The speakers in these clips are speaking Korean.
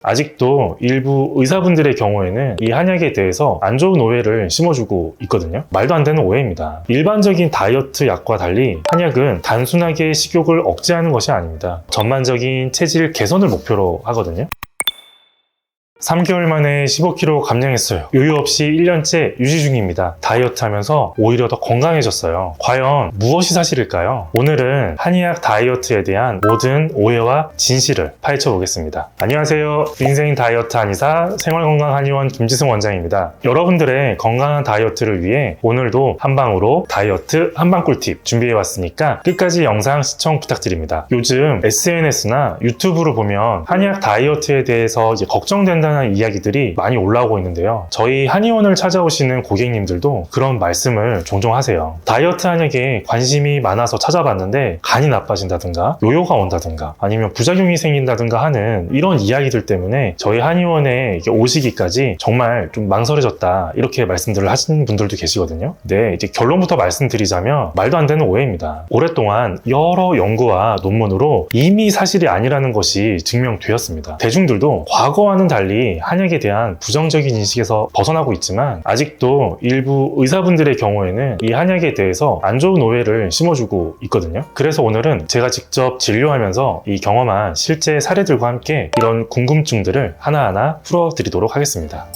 아직도 일부 의사분들의 경우에는 이 한약에 대해서 안 좋은 오해를 심어주고 있거든요. 말도 안 되는 오해입니다. 일반적인 다이어트 약과 달리 한약은 단순하게 식욕을 억제하는 것이 아닙니다. 전반적인 체질 개선을 목표로 하거든요. 3개월 만에 15kg 감량했어요. 요요 없이 1년째 유지 중입니다. 다이어트 하면서 오히려 더 건강해졌어요. 과연 무엇이 사실일까요? 오늘은 한의학 다이어트에 대한 모든 오해와 진실을 파헤쳐 보겠습니다. 안녕하세요. 인생 다이어트 한의사 생활건강한의원 김지승 원장입니다. 여러분들의 건강한 다이어트를 위해 오늘도 한방으로 다이어트 한방 꿀팁 준비해 왔으니까 끝까지 영상 시청 부탁드립니다. 요즘 SNS나 유튜브로 보면 한의학 다이어트에 대해서 걱정된다는 이야기들이 많이 올라오고 있는데요. 저희 한의원을 찾아오시는 고객님들도 그런 말씀을 종종 하세요. 다이어트 한약에 관심이 많아서 찾아봤는데 간이 나빠진다든가 요요가 온다든가 아니면 부작용이 생긴다든가 하는 이런 이야기들 때문에 저희 한의원에 오시기까지 정말 좀 망설여졌다 이렇게 말씀들을 하시는 분들도 계시거든요. 네, 이제 결론부터 말씀드리자면 말도 안 되는 오해입니다. 오랫동안 여러 연구와 논문으로 이미 사실이 아니라는 것이 증명되었습니다. 대중들도 과거와는 달리 한약에 대한 부정적인 인식에서 벗어나고 있지만 아직도 일부 의사분들의 경우에는 이 한약에 대해서 안 좋은 오해를 심어주고 있거든요. 그래서 오늘은 제가 직접 진료하면서 이 경험한 실제 사례들과 함께 이런 궁금증들을 하나하나 풀어드리도록 하겠습니다.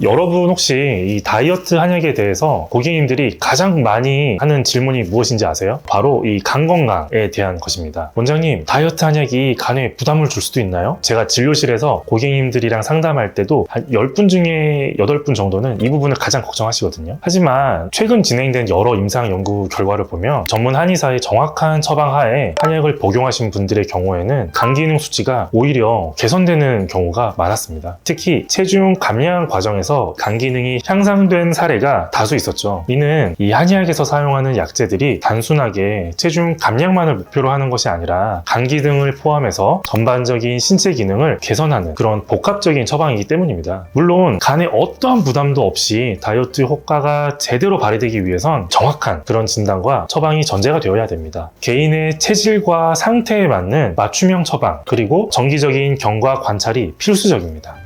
여러분 혹시 이 다이어트 한약에 대해서 고객님들이 가장 많이 하는 질문이 무엇인지 아세요? 바로 이 간 건강에 대한 것입니다. 원장님, 다이어트 한약이 간에 부담을 줄 수도 있나요? 제가 진료실에서 고객님들이랑 상담할 때도 한 10분 중에 8분 정도는 이 부분을 가장 걱정하시거든요. 하지만 최근 진행된 여러 임상 연구 결과를 보면 전문 한의사의 정확한 처방 하에 한약을 복용하신 분들의 경우에는 간 기능 수치가 오히려 개선되는 경우가 많았습니다. 특히 체중 감량 과정에서 간 기능이 향상된 사례가 다수 있었죠. 이는 이 한의학에서 사용하는 약재들이 단순하게 체중 감량만을 목표로 하는 것이 아니라 간 기능을 포함해서 전반적인 신체 기능을 개선하는 그런 복합적인 처방이기 때문입니다. 물론 간에 어떠한 부담도 없이 다이어트 효과가 제대로 발휘되기 위해선 정확한 그런 진단과 처방이 전제가 되어야 됩니다. 개인의 체질과 상태에 맞는 맞춤형 처방 그리고 정기적인 경과 관찰이 필수적입니다.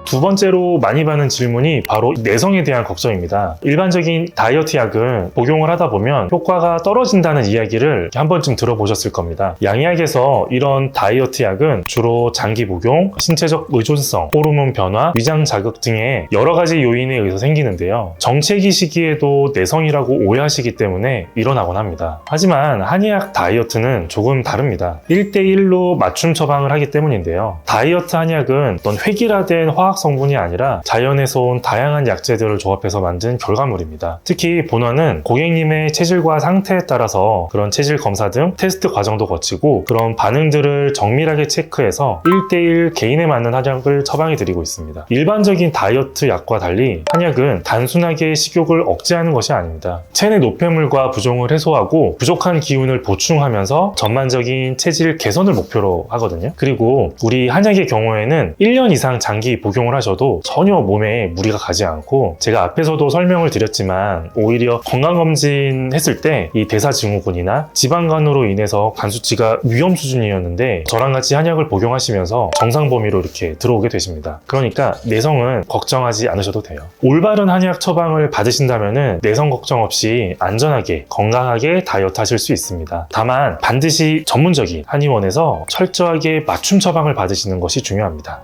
두 번째로 많이 받는 질문이 바로 내성에 대한 걱정입니다. 일반적인 다이어트 약은 복용을 하다 보면 효과가 떨어진다는 이야기를 한 번쯤 들어보셨을 겁니다. 양의학에서 이런 다이어트 약은 주로 장기 복용, 신체적 의존성, 호르몬 변화, 위장 자극 등의 여러 가지 요인에 의해서 생기는데요. 정체기 시기에도 내성이라고 오해하시기 때문에 일어나곤 합니다. 하지만 한의학 다이어트는 조금 다릅니다. 1대1로 맞춤 처방을 하기 때문인데요. 다이어트 한약은 어떤 획일화된 화학 성분이 아니라 자연에서 온 다양한 약재들을 조합해서 만든 결과물입니다. 특히 본원은 고객님의 체질과 상태에 따라서 그런 체질 검사 등 테스트 과정도 거치고 그런 반응들을 정밀하게 체크해서 1대1 개인에 맞는 한약을 처방해 드리고 있습니다. 일반적인 다이어트 약과 달리 한약은 단순하게 식욕을 억제하는 것이 아닙니다. 체내 노폐물과 부종을 해소하고 부족한 기운을 보충하면서 전반적인 체질 개선을 목표로 하거든요. 그리고 우리 한약의 경우에는 1년 이상 장기 복용을 하셔도 전혀 몸에 무리가 가지 않고 제가 앞에서도 설명을 드렸지만 오히려 건강검진 했을 때 이 대사증후군이나 지방간으로 인해서 간 수치가 위험 수준이었는데 저랑 같이 한약을 복용하시면서 정상 범위로 이렇게 들어오게 되십니다. 그러니까 내성은 걱정하지 않으셔도 돼요. 올바른 한약 처방을 받으신다면 내성 걱정 없이 안전하게 건강하게 다이어트 하실 수 있습니다. 다만 반드시 전문적인 한의원에서 철저하게 맞춤 처방을 받으시는 것이 중요합니다.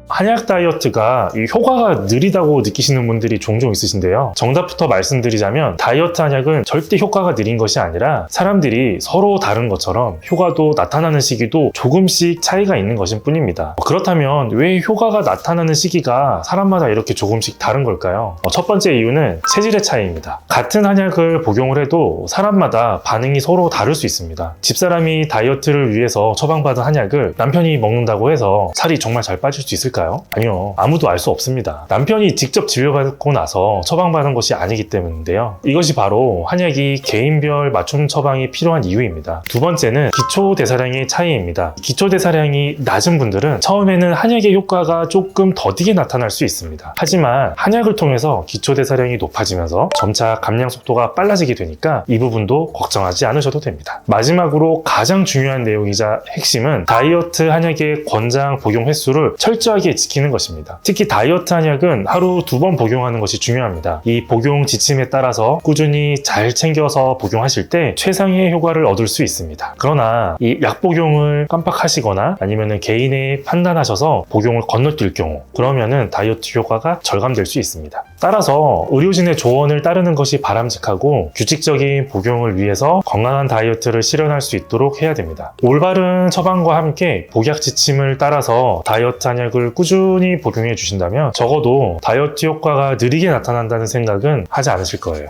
한약 다이어트가 이 효과가 느리다고 느끼시는 분들이 종종 있으신데요. 정답부터 말씀드리자면 다이어트 한약은 절대 효과가 느린 것이 아니라 사람들이 서로 다른 것처럼 효과도 나타나는 시기도 조금씩 차이가 있는 것일 뿐입니다. 그렇다면 왜 효과가 나타나는 시기가 사람마다 이렇게 조금씩 다른 걸까요? 첫 번째 이유는 체질의 차이입니다. 같은 한약을 복용을 해도 사람마다 반응이 서로 다를 수 있습니다. 집사람이 다이어트를 위해서 처방받은 한약을 남편이 먹는다고 해서 살이 정말 잘 빠질 수 있을까요? 사실일까요? 아니요. 아무도 알 수 없습니다. 남편이 직접 진료받고 나서 처방받은 것이 아니기 때문인데요. 이것이 바로 한약이 개인별 맞춤 처방이 필요한 이유입니다. 두 번째는 기초대사량의 차이입니다. 기초대사량이 낮은 분들은 처음에는 한약의 효과가 조금 더디게 나타날 수 있습니다. 하지만 한약을 통해서 기초대사량이 높아지면서 점차 감량 속도가 빨라지게 되니까 이 부분도 걱정하지 않으셔도 됩니다. 마지막으로 가장 중요한 내용이자 핵심은 다이어트 한약의 권장 복용 횟수를 철저하게 지키는 것입니다. 특히 다이어트 한약은 하루 2번 복용하는 것이 중요합니다. 이 복용 지침에 따라서 꾸준히 잘 챙겨서 복용하실 때 최상의 효과를 얻을 수 있습니다. 그러나 이 약 복용을 깜빡하시거나 아니면 개인의 판단하셔서 복용을 건너뛸 경우, 그러면은 다이어트 효과가 절감될 수 있습니다. 따라서 의료진의 조언을 따르는 것이 바람직하고 규칙적인 복용을 위해서 건강한 다이어트를 실현할 수 있도록 해야 됩니다. 올바른 처방과 함께 복약 지침을 따라서 다이어트 한약을 꾸준히 복용해 주신다면 적어도 다이어트 효과가 느리게 나타난다는 생각은 하지 않으실 거예요.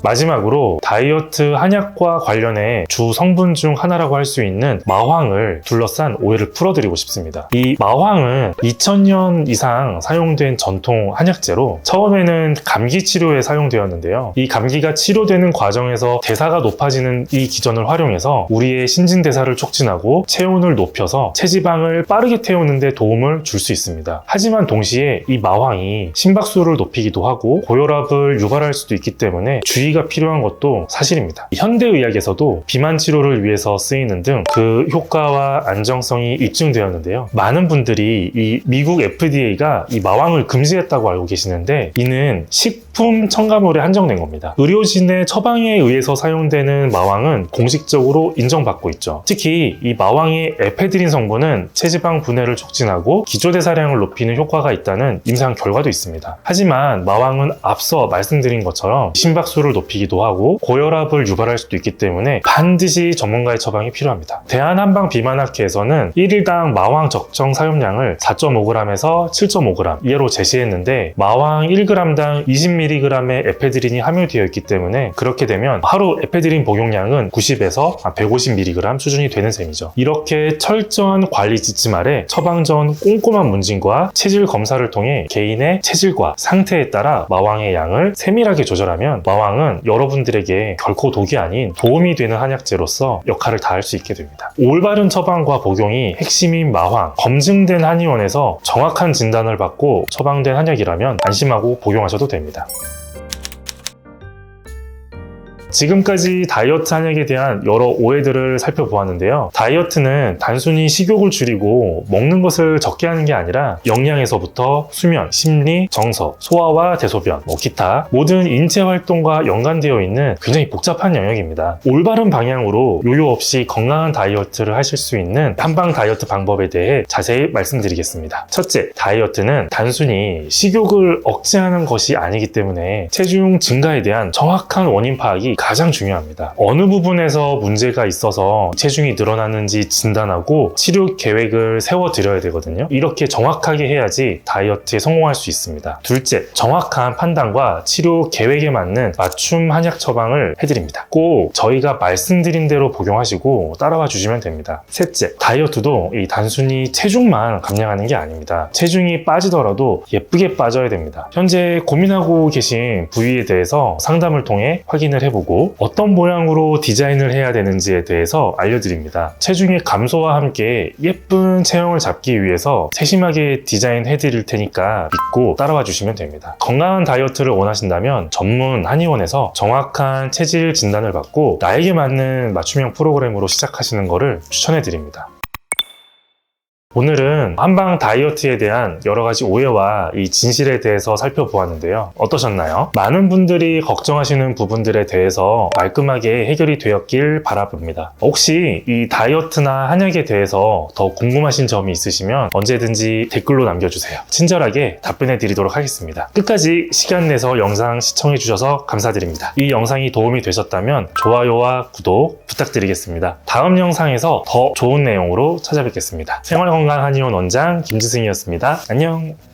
마지막으로 다이어트 한약과 관련해 주 성분 중 하나라고 할 수 있는 마황을 둘러싼 오해를 풀어드리고 싶습니다. 이 마황은 2000년 이상 사용된 전통 한약재로 처음에는 감기 치료에 사용되었는데요. 이 감기가 치료되는 과정에서 대사가 높아지는 이 기전을 활용해서 우리의 신진대사를 촉진하고 체온을 높여서 체지방을 빠르게 태우는 데 도움을 줄 수 있습니다. 하지만 동시에 이 마황이 심박수를 높이기도 하고 고혈압을 유발할 수도 있기 때문에 주의가 필요한 것도 사실입니다. 현대의학에서도 비만 치료를 위해서 쓰이는 등 그 효과와 안정성이 입증되었는데요. 많은 분들이 이 미국 FDA가 이 마왕을 금지했다고 알고 계시는데 이는 식품 첨가물에 한정된 겁니다. 의료진의 처방에 의해서 사용되는 마왕은 공식적으로 인정받고 있죠. 특히 이 마왕의 에페드린 성분은 체지방 분해를 촉진하고 기초대사량을 높이는 효과가 있다는 임상 결과도 있습니다. 하지만 마왕은 앞서 말씀드린 것처럼 심박수를 높이기도 하고 고혈압을 유발할 수도 있기 때문에 반드시 전문가의 처방이 필요합니다. 대한한방비만학회에서는 1일당 마왕 적정 사용량을 4.5g에서 7.5g 이하로 제시했는데 마왕 1g당 20mg의 에페드린이 함유되어 있기 때문에 그렇게 되면 하루 에페드린 복용량은 90에서 150mg 수준이 되는 셈이죠. 이렇게 철저한 관리 지침 아래 처방 전 꼼꼼한 문진과 체질 검사를 통해 개인의 체질과 상태에 따라 마왕의 양을 세밀하게 조절하면 마왕은 여러분들에게 결코 독이 아닌 도움이 되는 한약재로서 역할을 다할 수 있게 됩니다. 올바른 처방과 복용이 핵심인 마황, 검증된 한의원에서 정확한 진단을 받고 처방된 한약이라면 안심하고 복용하셔도 됩니다. 지금까지 다이어트 한약에 대한 여러 오해들을 살펴보았는데요. 다이어트는 단순히 식욕을 줄이고 먹는 것을 적게 하는 게 아니라 영양에서부터 수면, 심리, 정서, 소화와 대소변, 기타 모든 인체 활동과 연관되어 있는 굉장히 복잡한 영역입니다. 올바른 방향으로 요요 없이 건강한 다이어트를 하실 수 있는 한방 다이어트 방법에 대해 자세히 말씀드리겠습니다. 첫째, 다이어트는 단순히 식욕을 억제하는 것이 아니기 때문에 체중 증가에 대한 정확한 원인 파악이 가장 중요합니다. 어느 부분에서 문제가 있어서 체중이 늘어나는지 진단하고 치료 계획을 세워드려야 되거든요. 이렇게 정확하게 해야지 다이어트에 성공할 수 있습니다. 둘째, 정확한 판단과 치료 계획에 맞는 맞춤 한약 처방을 해드립니다. 꼭 저희가 말씀드린 대로 복용하시고 따라와 주시면 됩니다. 셋째, 다이어트도 단순히 체중만 감량하는 게 아닙니다. 체중이 빠지더라도 예쁘게 빠져야 됩니다. 현재 고민하고 계신 부위에 대해서 상담을 통해 확인을 해보고 어떤 모양으로 디자인을 해야 되는지에 대해서 알려드립니다. 체중의 감소와 함께 예쁜 체형을 잡기 위해서 세심하게 디자인해 드릴 테니까 믿고 따라와 주시면 됩니다. 건강한 다이어트를 원하신다면 전문 한의원에서 정확한 체질 진단을 받고 나에게 맞는 맞춤형 프로그램으로 시작하시는 것을 추천해 드립니다. 오늘은 한방 다이어트에 대한 여러 가지 오해와 이 진실에 대해서 살펴보았는데요. 어떠셨나요? 많은 분들이 걱정하시는 부분들에 대해서 말끔하게 해결이 되었길 바라봅니다. 혹시 이 다이어트나 한약에 대해서 더 궁금하신 점이 있으시면 언제든지 댓글로 남겨주세요. 친절하게 답변해 드리도록 하겠습니다. 끝까지 시간 내서 영상 시청해 주셔서 감사드립니다. 이 영상이 도움이 되셨다면 좋아요와 구독 부탁드리겠습니다. 다음 영상에서 더 좋은 내용으로 찾아뵙겠습니다. 생활건강 한의원 원장 김지승이었습니다. 안녕.